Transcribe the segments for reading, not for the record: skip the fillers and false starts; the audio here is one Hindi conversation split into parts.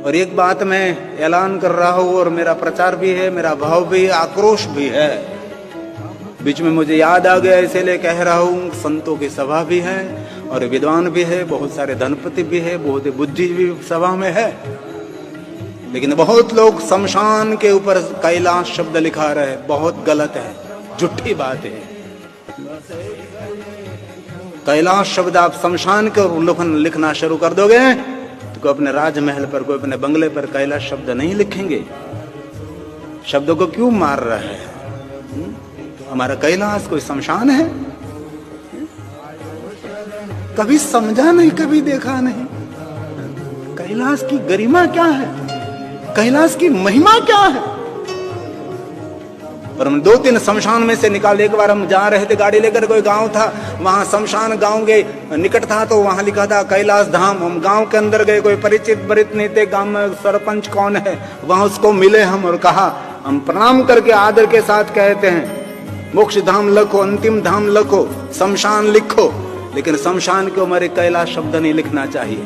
और एक बात मैं ऐलान कर रहा हूं, और मेरा प्रचार भी है, मेरा भाव भी है, आक्रोश भी है। बीच में मुझे याद आ गया, इसलिए कह रहा हूं, संतों की सभा भी है और विद्वान भी है, बहुत सारे धनपति भी है, बहुत बुद्धिजीवी सभा में है, लेकिन बहुत लोग शमशान के ऊपर कैलाश शब्द लिखा रहे। बहुत गलत है, झूठी बात है। कैलाश शब्द आप शमशान के ऊपर लिखना शुरू कर दोगे तो कोई अपने राजमहल पर, कोई अपने बंगले पर कैलाश शब्द नहीं लिखेंगे। शब्दों को क्यों मार रहा है? हमारा कैलाश कोई शमशान है? कभी समझा नहीं, कभी देखा नहीं। कैलाश की गरिमा क्या है? कैलाश की महिमा क्या है? और हम 2-3 शमशान में से निकाले। एक बार हम जा रहे थे गाड़ी लेकर, कोई गांव था, वहां शमशान गांव के निकट था, तो वहां लिखा था कैलाश धाम। हम गांव के अंदर गए, कोई परिचित बरित नहीं थे, गांव में सरपंच कौन है, वहां उसको मिले हम और कहा, हम प्रणाम करके आदर के साथ कहते हैं, मोक्ष धाम लिखो, अंतिम धाम लिखो, शमशान लिखो, लेकिन शमशान के हमारे कैलाश शब्द नहीं लिखना चाहिए।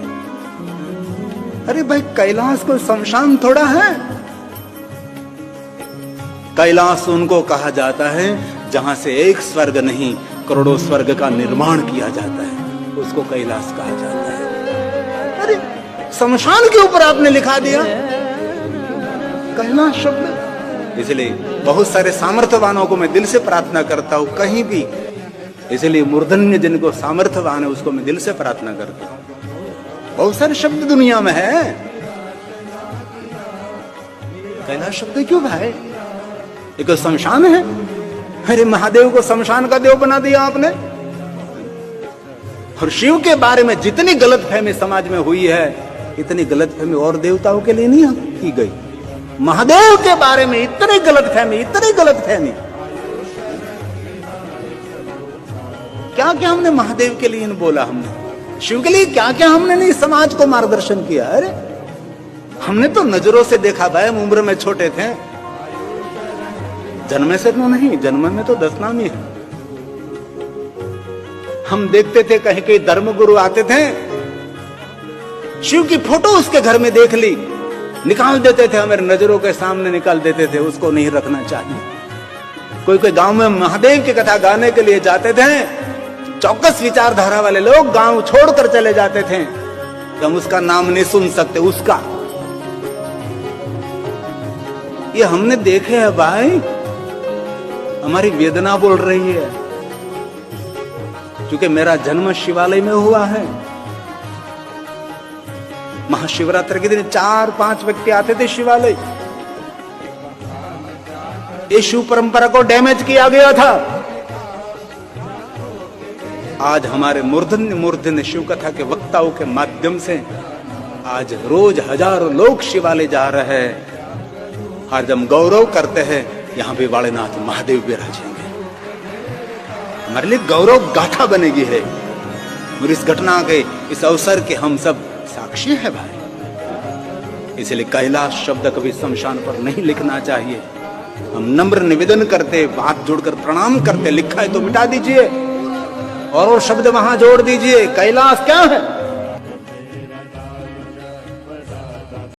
अरे भाई, कैलाश कोई शमशान थोड़ा है। कैलाश उनको कहा जाता है जहां से एक स्वर्ग नहीं, करोड़ों स्वर्ग का निर्माण किया जाता है, उसको कैलाश कहा जाता है। अरे शमशान के ऊपर आपने लिखा दिया कैलाश शब्द। इसलिए बहुत सारे सामर्थ्यवानों को मैं दिल से प्रार्थना करता हूं, कहीं भी, इसलिए मूर्धन्य जिनको सामर्थ्यवान है उसको मैं दिल से प्रार्थना करता हूं। बहुत सारे शब्द दुनिया में है, कैलाश शब्द क्यों भाई? एक शमशान है। अरे महादेव को शमशान का देव बना दिया आपने। और शिव के बारे में जितनी गलतफहमी समाज में हुई है, इतनी गलतफहमी और देवताओं के लिए नहीं की गई। महादेव के बारे में इतनी गलतफहमी, इतनी गलतफहमी। क्या क्या हमने महादेव के लिए बोला, हमने शिव के लिए क्या क्या हमने नहीं समाज को मार्गदर्शन किया। अरे हमने तो नजरों से देखा भाई, हम उम्र में छोटे थे, जन्म से तो नहीं, जन्म में तो 10 नाम ही है। हम देखते थे कहीं कहीं धर्मगुरु आते थे, शिव की फोटो उसके घर में देख ली, निकाल देते थे, हमारे नजरों के सामने निकाल देते थे, उसको नहीं रखना चाहिए। कोई कोई गांव में महादेव की कथा गाने के लिए जाते थे, चौकस विचारधारा वाले लोग गांव छोड़कर चले जाते थे, हम उसका नाम नहीं सुन सकते। उसका ये हमने देखे है भाई, हमारी वेदना बोल रही है, क्योंकि मेरा जन्म शिवालय में हुआ है। महाशिवरात्रि के दिन 4-5 व्यक्ति आते थे शिवालय। ये शिव परंपरा को डैमेज किया गया था। आज हमारे मूर्धन्य शिव कथा के वक्ताओं के माध्यम से आज रोज हजारों लोग शिवालय जा रहे हैं। आज हम गौरव करते हैं, यहां भी वालेनाथ महादेव विराजेंगे। हमारे लिए गौरव गाथा बनेगी है, और इस घटना के, इस अवसर के हम सब साक्षी है भाई। इसलिए कैलाश शब्द कभी शमशान पर नहीं लिखना चाहिए। हम नम्र निवेदन करते, हाथ जोड़कर प्रणाम करते, लिखा है तो मिटा दीजिए और शब्द वहां जोड़ दीजिए। कैलाश क्या है?